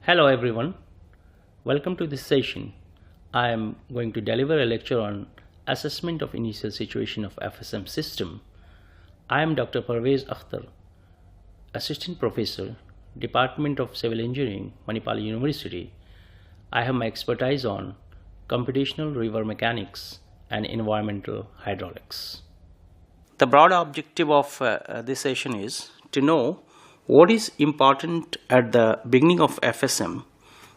Hello everyone, welcome to this session. I am going to deliver a lecture on assessment of initial situation of FSM system. I am Dr. Parwez Akhtar, Assistant Professor, Department of Civil Engineering, Manipal University. I have my expertise on computational river mechanics and environmental hydraulics. The broad objective of this session is to know what is important at the beginning of FSM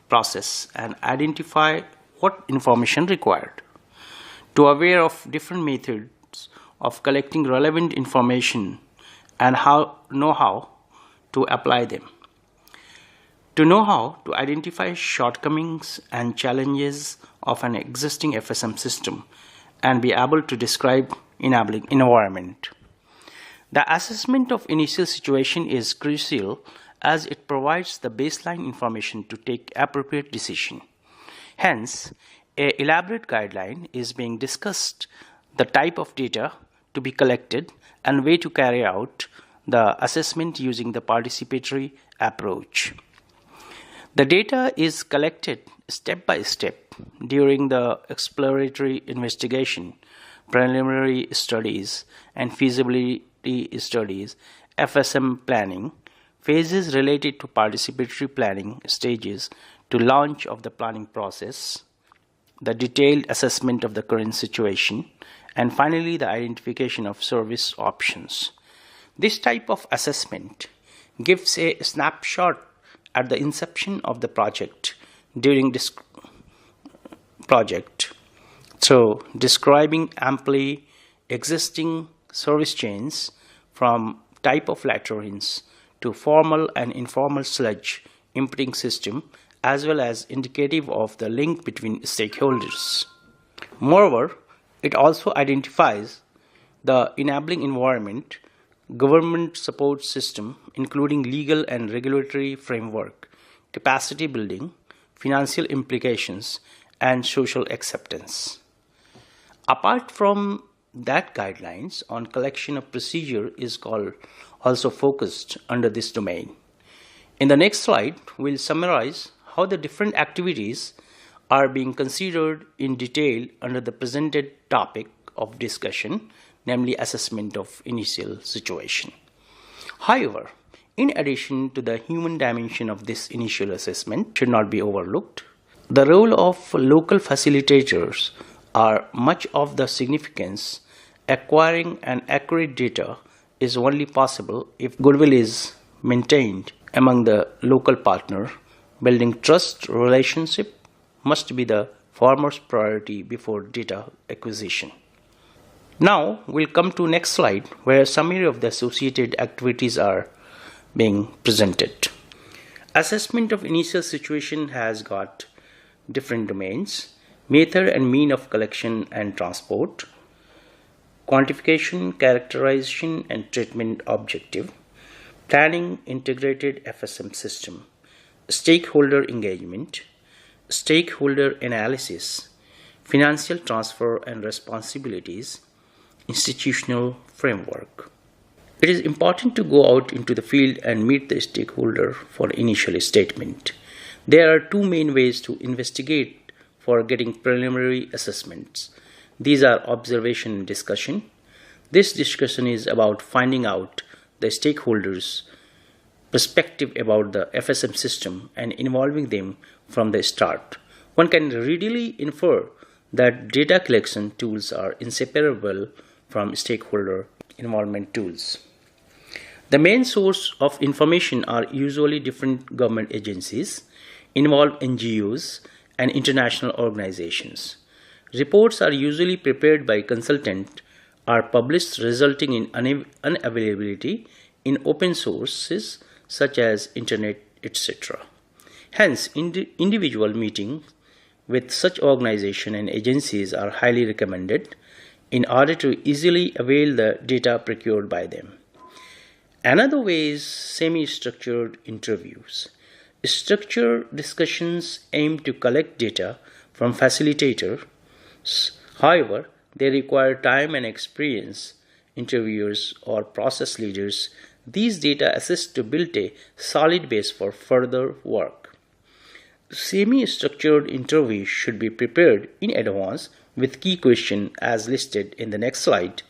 process and identify what information required. To aware of different methods of collecting relevant information and know how to apply them. To know how to identify shortcomings and challenges of an existing FSM system and be able to describe enabling environment. The assessment of initial situation is crucial as it provides the baseline information to take appropriate decision. Hence, an elaborate guideline is being discussed, the type of data to be collected and way to carry out the assessment using the participatory approach. The data is collected step by step during the exploratory investigation, preliminary studies, and feasibility studies, FSM planning, phases related to participatory planning stages to launch of the planning process, the detailed assessment of the current situation, and finally the identification of service options. This type of assessment gives a snapshot at the inception of the project during this project. So, describing amply existing service chains from type of latrines to formal and informal sludge imputing system as well as indicative of the link between stakeholders. Moreover, it also identifies the enabling environment, government support system including legal and regulatory framework, capacity building, financial implications, and social acceptance. Apart from that, guidelines on collection of procedure is also focused under this domain. In the next slide, we'll summarize how the different activities are being considered in detail under the presented topic of discussion, namely assessment of initial situation. However, in addition to the human dimension of this initial assessment should not be overlooked, the role of local facilitators are much of the significance. Acquiring an accurate data is only possible if goodwill is maintained among the local partner. Building trust relationship must be the foremost priority before data acquisition. Now we'll come to next slide where a summary of the associated activities are being presented. Assessment of initial situation has got different domains: method and mean of collection and transport, quantification, characterization and treatment objective, planning integrated FSM system, stakeholder engagement, stakeholder analysis, financial transfer and responsibilities, institutional framework. It is important to go out into the field and meet the stakeholder for initial statement. There are two main ways to investigate for getting preliminary assessments. These are observation and discussion. This discussion is about finding out the stakeholders' perspective about the FSM system and involving them from the start. One can readily infer that data collection tools are inseparable from stakeholder involvement tools. The main source of information are usually different government agencies, involved NGOs, and international organizations. Reports are usually prepared by consultant, are published resulting in unavailability in open sources such as internet, etc. Hence, individual meetings with such organizations and agencies are highly recommended in order to easily avail the data procured by them. Another way is semi-structured interviews. Structured discussions aim to collect data from facilitators. However, they require time and experience. Interviewers or process leaders, these data assist to build a solid base for further work. Semi-structured interview should be prepared in advance with key questions as listed in the next slide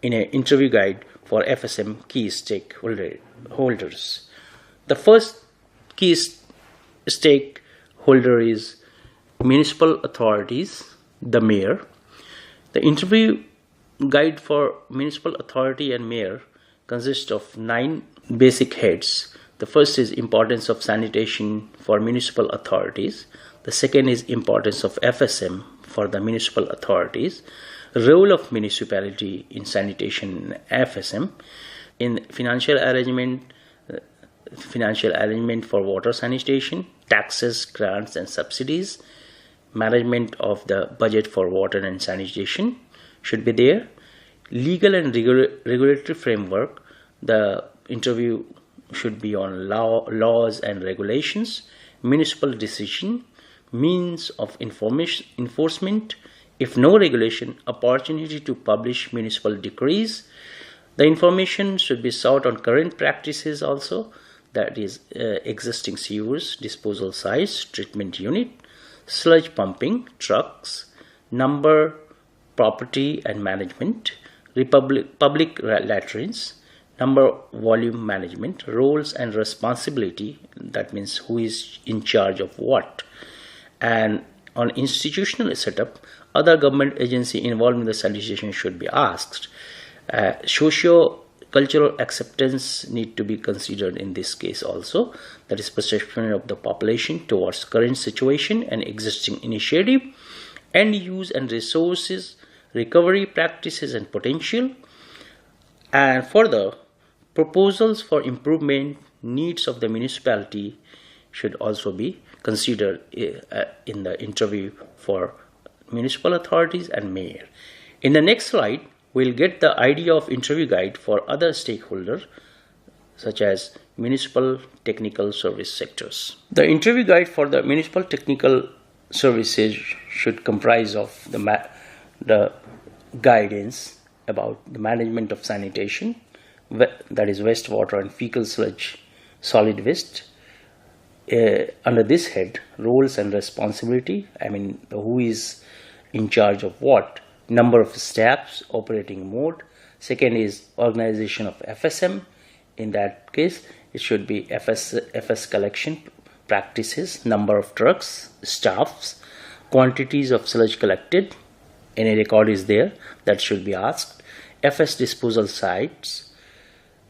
in an interview guide for FSM key stakeholders. The first key stakeholder is municipal authorities, the mayor. The interview guide for municipal authority and mayor consists of 9 basic heads. The first is importance of sanitation for municipal authorities. The second is importance of FSM for the municipal authorities. Role of municipality in sanitation and FSM. In financial arrangement for water sanitation, taxes, grants and subsidies. Management of the budget for water and sanitation should be there. Legal and regulatory framework. The interview should be on laws and regulations, municipal decision, means of enforcement, if no regulation, opportunity to publish municipal decrees. The information should be sought on current practices also, that is existing sewers, disposal sites, treatment unit, sludge pumping, trucks, number, property and management, public latrines, number, volume management, roles and responsibility, that means who is in charge of what. And on institutional setup, other government agency involved in the sanitation should be asked. Socio-cultural acceptance need to be considered in this case also, that is perception of the population towards current situation and existing initiative, end use and resources, recovery practices and potential, and further proposals for improvement needs of the municipality should also be considered in the interview for municipal authorities and mayor. In the next slide, we'll get the idea of interview guide for other stakeholders such as municipal technical service sectors. The interview guide for the municipal technical services should comprise of the guidance about the management of sanitation, that is wastewater and fecal sludge, solid waste. Under this head, roles and responsibility, who is in charge of what, number of staffs, operating mode. Second is organization of FSM. In that case, it should be FS collection practices, number of trucks, staffs, quantities of sludge collected. Any record is there that should be asked. FS disposal sites,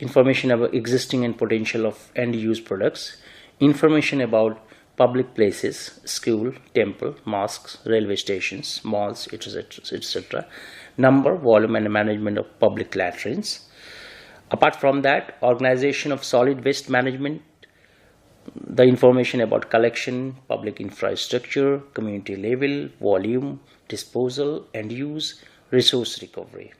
information about existing and potential of end use products, information about public places, school, temple, mosques, railway stations, malls, etc. Number, volume and management of public latrines. Apart from that, organization of solid waste management, the information about collection, public infrastructure, community level, volume, disposal, end use, resource recovery.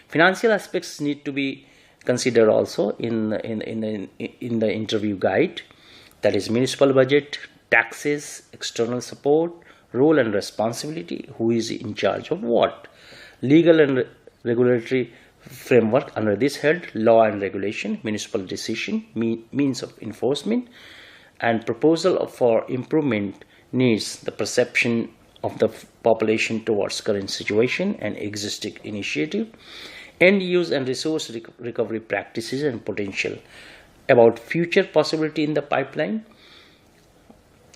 Financial aspects need to be considered also in the interview guide, that is municipal budget, taxes, external support, role and responsibility, who is in charge of what, legal and regulatory framework. Under this head, law and regulation, municipal decision, means of enforcement, and proposal for improvement needs the perception of the population towards current situation and existing initiative, end use and resource recovery practices and potential, about future possibility in the pipeline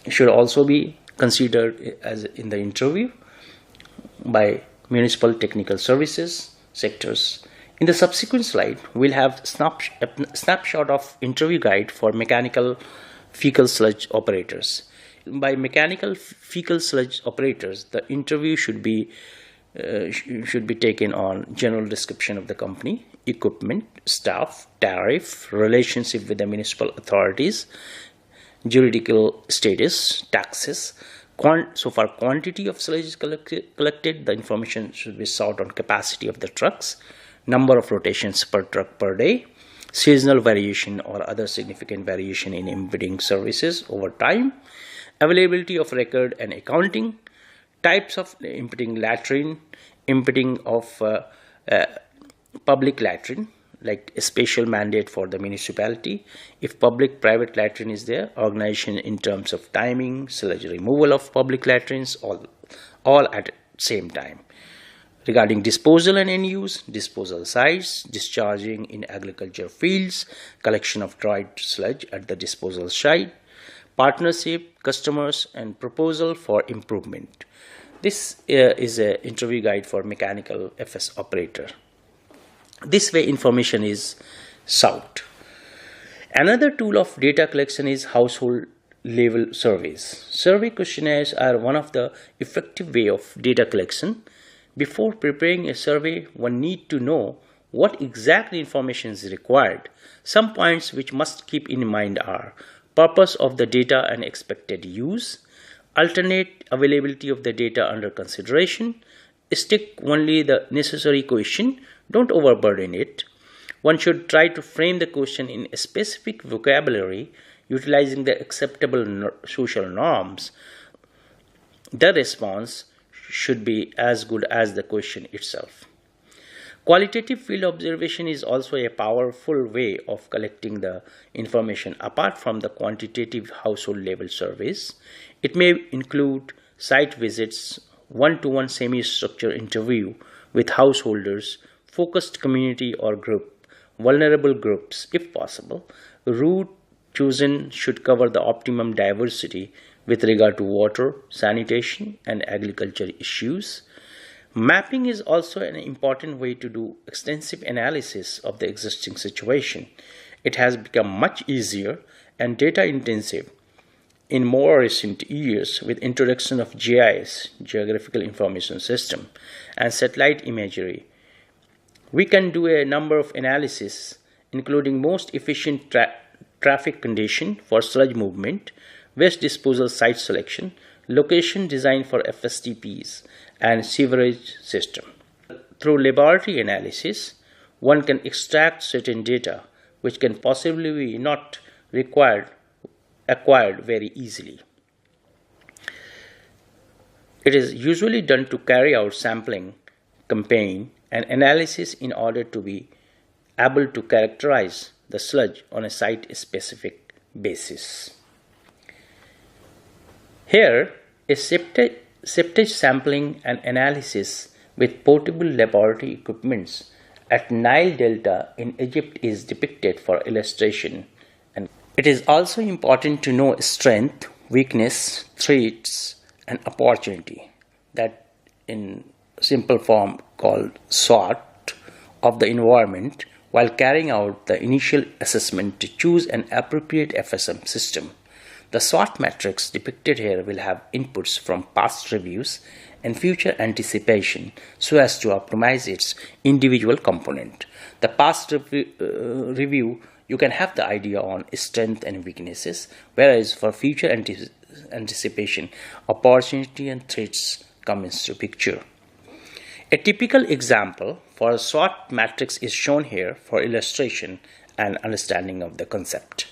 should also be considered as in the interview by municipal technical services sectors. In the subsequent slide, we'll have a snapshot of interview guide for mechanical fecal sludge operators. By mechanical fecal sludge operators, the interview should be taken on general description of the company, equipment, staff, tariff, relationship with the municipal authorities, juridical status, taxes. So far, quantity of sludge is collected. The information should be sought on capacity of the trucks, number of rotations per truck per day, seasonal variation or other significant variation in emptying services over time, availability of record and accounting, types of emptying latrine, emptying of public latrine, like a special mandate for the municipality. If public-private latrine is there, organization in terms of timing, sludge removal of public latrines, all at the same time. Regarding disposal and end use, disposal sites, discharging in agriculture fields, collection of dried sludge at the disposal site, partnership, customers, and proposal for improvement. This is an interview guide for mechanical FS operator. This way information is sought. Another tool of data collection is household level surveys. Survey questionnaires are one of the effective way of data collection. Before preparing a survey, one needs to know what exactly information is required. Some points which must keep in mind are purpose of the data and expected use, alternate availability of the data under consideration, stick only the necessary question, don't overburden it. One should try to frame the question in a specific vocabulary utilizing the acceptable social norms. The response should be as good as the question itself. Qualitative field observation is also a powerful way of collecting the information apart from the quantitative household level surveys. It may include site visits, one-to-one semi-structured interview with householders, focused community or group, vulnerable groups if possible. Route chosen should cover the optimum diversity with regard to water, sanitation, and agriculture issues. Mapping is also an important way to do extensive analysis of the existing situation. It has become much easier and data intensive in more recent years with introduction of GIS, Geographical Information System, and satellite imagery. We can do a number of analysis including most efficient traffic condition for sludge movement, waste disposal site selection, location design for FSTPs, and sewerage system. Through laboratory analysis, one can extract certain data which can possibly be not acquired very easily. It is usually done to carry out sampling campaign and analysis in order to be able to characterize the sludge on a site-specific basis. Here, a septage sampling and analysis with portable laboratory equipments at Nile Delta in Egypt is depicted for illustration. And it is also important to know strength, weakness, threats, and opportunity, that in simple form called SWOT of the environment, while carrying out the initial assessment to choose an appropriate FSM system. The SWOT matrix depicted here will have inputs from past reviews and future anticipation so as to optimize its individual component. The past review, you can have the idea on strength and weaknesses, whereas for future anticipation, opportunity and threats come into picture. A typical example for a SWOT matrix is shown here for illustration and understanding of the concept.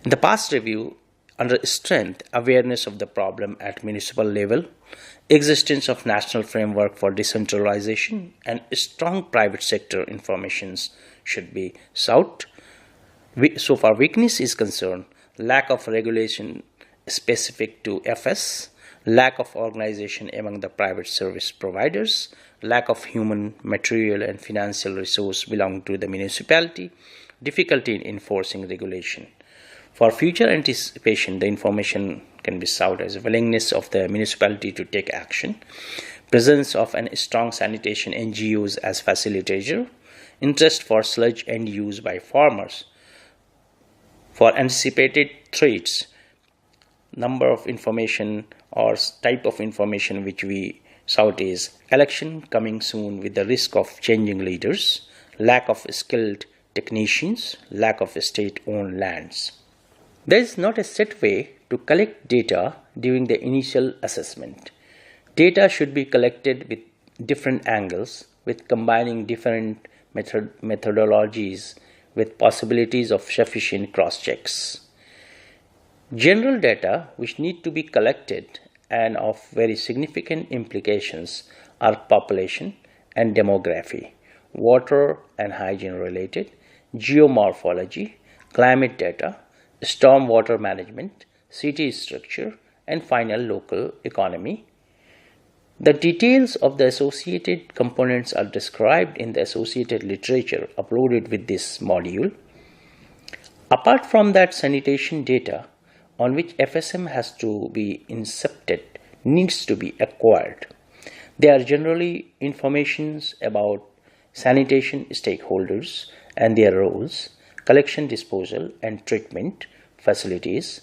In the past review, under strength, awareness of the problem at municipal level, existence of national framework for decentralization, and strong private sector informations should be sought. So far weakness is concerned, lack of regulation specific to FS, lack of organization among the private service providers, lack of human, material, and financial resource belonging to the municipality, difficulty in enforcing regulation. For future anticipation, the information can be sought as willingness of the municipality to take action, presence of a strong sanitation NGOs as facilitator, interest for sludge end use by farmers. For anticipated threats, number of information or type of information which we sought is election coming soon with the risk of changing leaders, lack of skilled technicians, lack of state-owned lands. There is not a set way to collect data during the initial assessment. Data should be collected with different angles, with combining different methodologies with possibilities of sufficient cross-checks. General data which need to be collected and of very significant implications are population and demography. water and hygiene related, geomorphology, climate data, stormwater management, city structure, and final local economy. The details of the associated components are described in the associated literature uploaded with this module. Apart from that, sanitation data on which FSM has to be incepted needs to be acquired. They are generally informations about sanitation stakeholders and their roles, collection, disposal, and treatment facilities,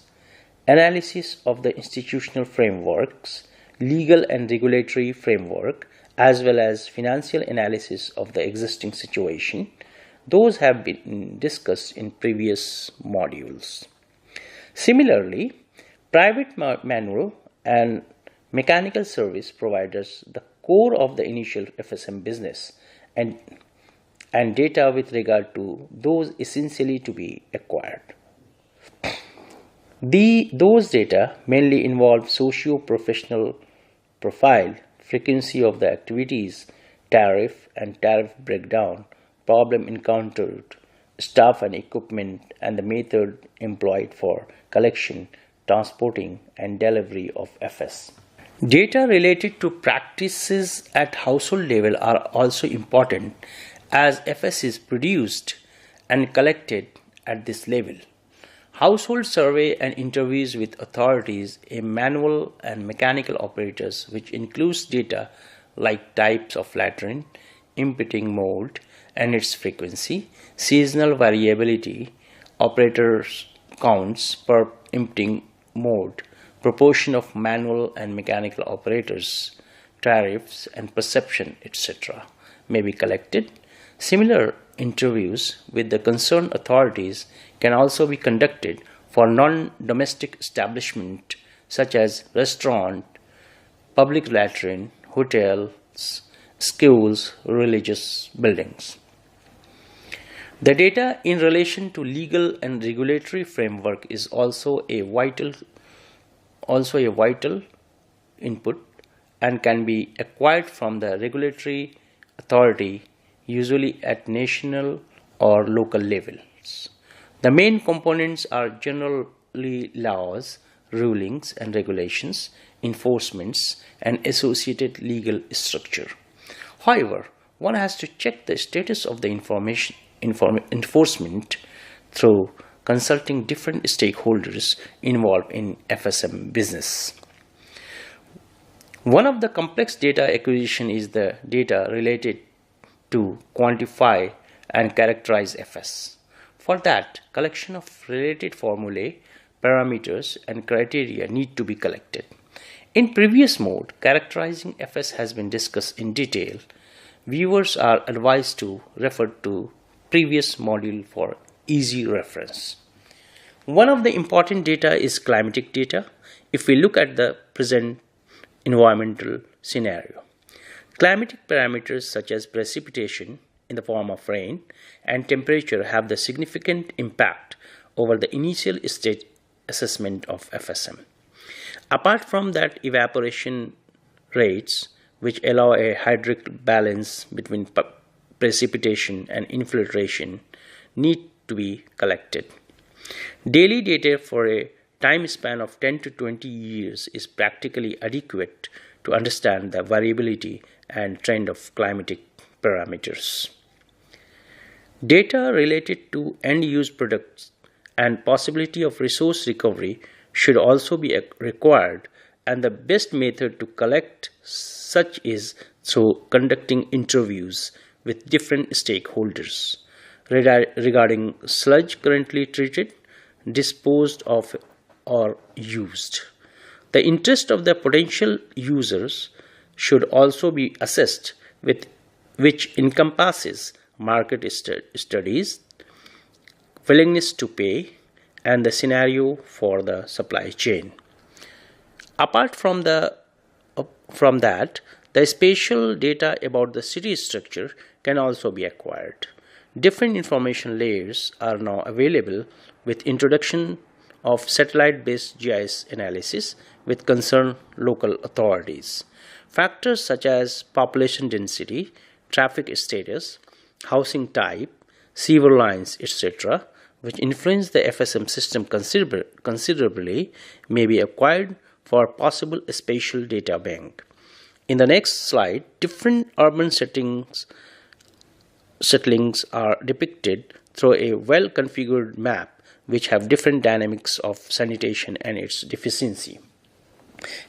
analysis of the institutional frameworks, legal and regulatory framework, as well as financial analysis of the existing situation. Those have been discussed in previous modules. Similarly, private manual and mechanical service providers the core of the initial FSM business and data with regard to those essentially to be acquired. Those data mainly involve socio-professional profile, frequency of the activities, tariff and tariff breakdown, problem encountered, staff and equipment, and the method employed for collection, transporting, and delivery of FS. Data related to practices at household level are also important as FS is produced and collected at this level. Household survey and interviews with authorities, a manual and mechanical operators, which includes data like types of latrine, impeding mode and its frequency, seasonal variability, operators counts per emptying mode, proportion of manual and mechanical operators, tariffs and perception, etc. may be collected. Similar interviews with the concerned authorities can also be conducted for non-domestic establishment such as restaurant, public latrine, hotels, schools, religious buildings. The data in relation to legal and regulatory framework is also a vital input and can be acquired from the regulatory authority, usually at national or local levels. The main components are generally laws, rulings and regulations, enforcements, and associated legal structure. However, one has to check the status of the enforcement through consulting different stakeholders involved in FSM business. One of the complex data acquisition is the data related to quantify and characterize FS. For that, collection of related formulae, parameters, and criteria need to be collected. In previous mode, characterizing FS has been discussed in detail. Viewers are advised to refer to previous module for easy reference. One of the important data is climatic data. If we look at the present environmental scenario, climatic parameters such as precipitation in the form of rain and temperature have the significant impact over the initial stage assessment of FSM. Apart from that, evaporation rates, which allow a hydric balance between precipitation and infiltration, need to be collected. Daily data for a time span of 10 to 20 years is practically adequate to understand the variability and trend of climatic parameters. Data related to end-use products and possibility of resource recovery should also be required, and the best method to collect such is through conducting interviews with different stakeholders regarding sludge currently treated, disposed of, or used. The interest of the potential users should also be assessed, which encompasses market studies, willingness to pay, and the scenario for the supply chain. Apart from that, the spatial data about the city structure can also be acquired. Different information layers are now available with introduction of satellite-based GIS analysis with concerned local authorities. Factors such as population density, traffic status, housing type, sewer lines, etc., which influence the FSM system considerably, may be acquired for possible spatial data bank. In the next slide, different urban settlings are depicted through a well-configured map which have different dynamics of sanitation and its deficiency.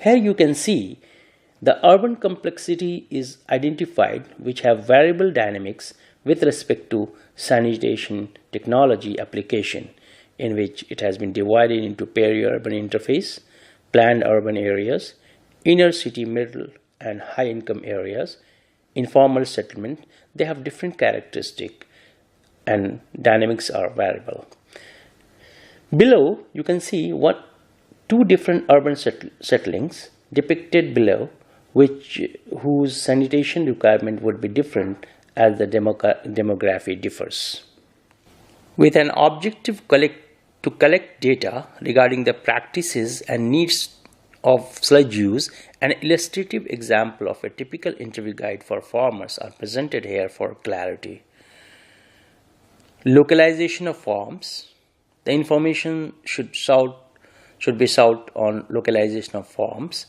Here you can see the urban complexity is identified which have variable dynamics with respect to sanitation technology application, in which it has been divided into peri-urban interface, planned urban areas, inner city middle and high income areas, informal settlement. They have different characteristics and dynamics are variable. Below you can see what two different urban settlings depicted below, whose sanitation requirement would be different as the demography differs. With an objective to collect data regarding the practices and needs of sludge use, an illustrative example of a typical interview guide for farmers are presented here for clarity. Localization of forms. The information should be sought on localization of forms,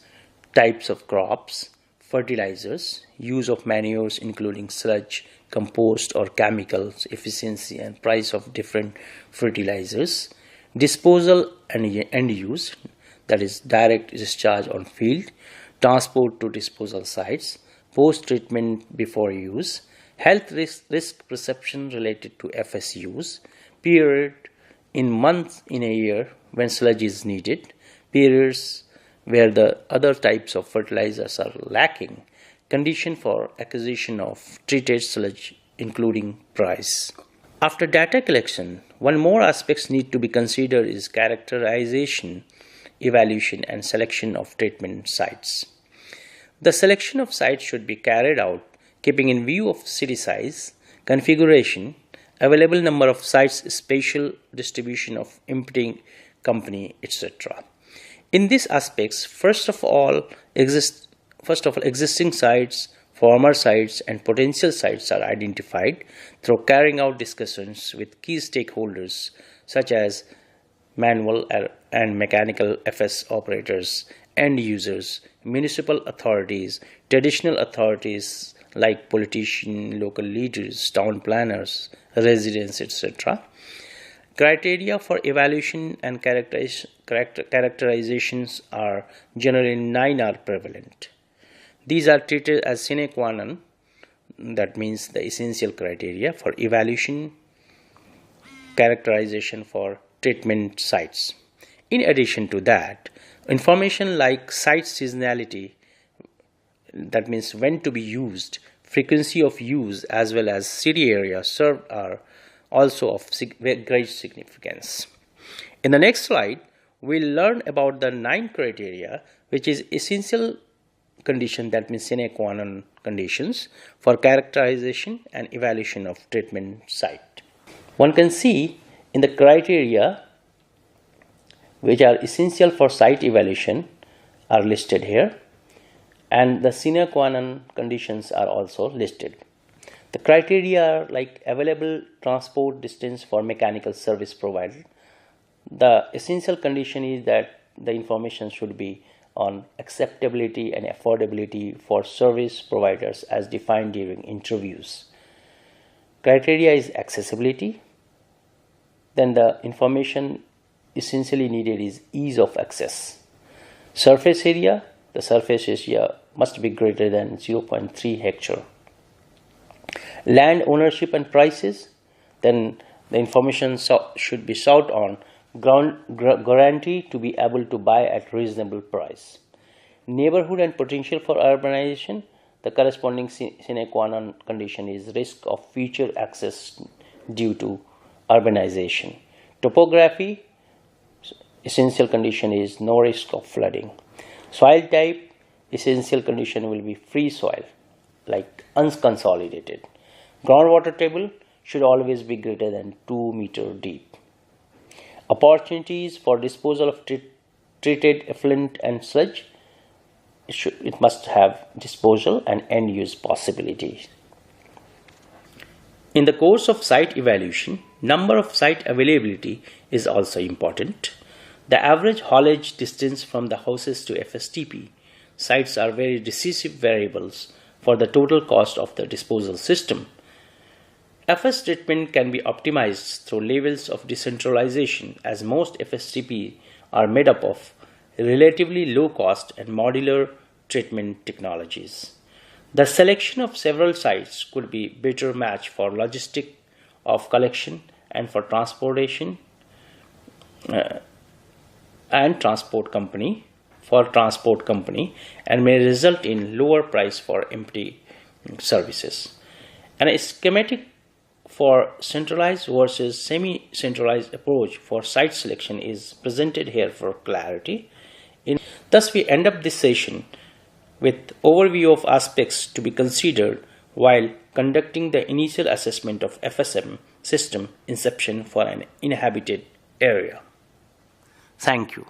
types of crops, fertilizers, use of manures including sludge, compost or chemicals, efficiency and price of different fertilizers, disposal and end use, that is direct discharge on field, transport to disposal sites, post-treatment before use, health risk perception related to FS use, period in months in a year when sludge is needed, periods where the other types of fertilizers are lacking, condition for acquisition of treated sludge including price. After data collection, one more aspects need to be considered is characterization, evaluation and selection of treatment sites. The selection of sites should be carried out keeping in view of city size, configuration, available number of sites, spatial distribution of emptying company, etc. In these aspects, first of all, existing sites, former sites and potential sites are identified through carrying out discussions with key stakeholders such as manual and mechanical FS operators, end users, municipal authorities, traditional authorities like politicians, local leaders, town planners, residents, etc. Criteria for evaluation and characterizations are generally 9 are prevalent. These are treated as sine qua non, that means the essential criteria for evaluation, characterization for treatment sites. In addition to that, information like site seasonality, that means when to be used, frequency of use as well as city area served are also of great significance. In the next slide, we'll learn about the 9 criteria which is essential condition, that means sine qua non conditions for characterization and evaluation of treatment site. One can see in the criteria which are essential for site evaluation are listed here, and the sine qua non conditions are also listed. The criteria are like available transport distance for mechanical service provider. The essential condition is that the information should be on acceptability and affordability for service providers as defined during interviews. Criteria is accessibility. Then the information essentially needed is ease of access. Surface area, the surface area must be greater than 0.3 hectare. Land ownership and prices, then the information should be sought on guarantee to be able to buy at reasonable price. Neighborhood and potential for urbanization, the corresponding sine qua non condition is risk of future access due to urbanization. Topography, essential condition is no risk of flooding. Soil type, essential condition will be free soil, like unconsolidated. Groundwater table should always be greater than 2 meters deep. Opportunities for disposal of treated effluent and sludge, it must have disposal and end use possibilities. In the course of site evaluation, number of site availability is also important. The average haulage distance from the houses to FSTP sites are very decisive variables for the total cost of the disposal system. FS treatment can be optimized through levels of decentralization, as most FSTP are made up of relatively low cost and modular treatment technologies. The selection of several sites could be better match for logistic of collection and for transportation and transport company and may result in lower price for empty services. And a schematic for centralized versus semi-centralized approach for site selection is presented here for clarity. Thus, we end up this session with overview of aspects to be considered while conducting the initial assessment of FSM system inception for an inhabited area. Thank you.